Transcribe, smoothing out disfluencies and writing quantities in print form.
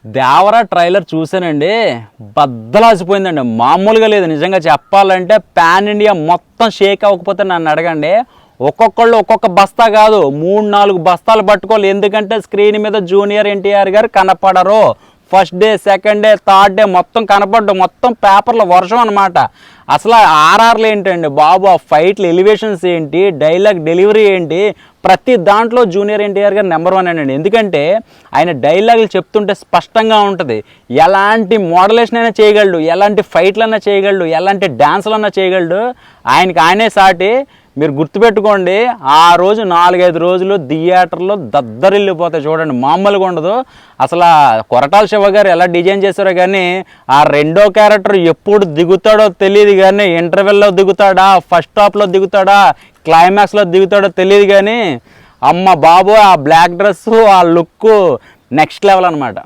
Devara trailer చూసానండి, బద్దలాసిపోయిందండి. మామూలుగా లేదు. నిజంగా చెప్పాలంటే పాన్ ఇండియా మొత్తం షేక్ అవ్వకపోతే నన్ను అడగండి. ఒక్కొక్కళ్ళు ఒక్కొక్క బస్తా కాదు, 3-4 బస్తాలు పట్టుకోవాలి. ఎందుకంటే స్క్రీన్ మీద జూనియర్ ఎన్టీఆర్ గారు కనపడరు. First day, second day, third day మొత్తం కనపడ్డు. మొత్తం పేపర్ల వర్షం అనమాట. అసలు ఆర్ఆర్లు ఏంటండి బాబు, ఆ ఫైట్లు ఎలివేషన్స్ ఏంటి, డైలాగ్ డెలివరీ ఏంటి, ప్రతి దాంట్లో జూనియర్ ఎన్టీఆర్ గారు నెంబర్ 1 అండి. ఎందుకంటే ఆయన డైలాగులు చెప్తుంటే స్పష్టంగా ఉంటుంది. ఎలాంటి మోడలేషన్ అయినా చేయగలడు, ఎలాంటి ఫైట్లన్నా చేయగలడు, ఎలాంటి డ్యాన్సులన్నా చేయగలడు. ఆయనకి ఆయనే సాటి. మీరు గుర్తుపెట్టుకోండి, ఆ రోజు 4-5 రోజులు థియేటర్లో దద్దరిల్లిపోతాయి చూడండి, మామూలుగా ఉండదు. అసలు కొరటాల శివ గారు ఎలా డిజైన్ చేశారో కానీ ఆ రెండో క్యారెక్టర్ ఎప్పుడు దిగుతాడో తెలియదు కానీ, ఇంటర్వెల్లో దిగుతాడా, ఫస్ట్ హాఫ్లో దిగుతాడా, క్లైమాక్స్లో దిగుతాడో తెలియదు కానీ అమ్మ బాబు ఆ బ్లాక్ డ్రెస్సు, ఆ లుక్ నెక్స్ట్ లెవెల్ అనమాట.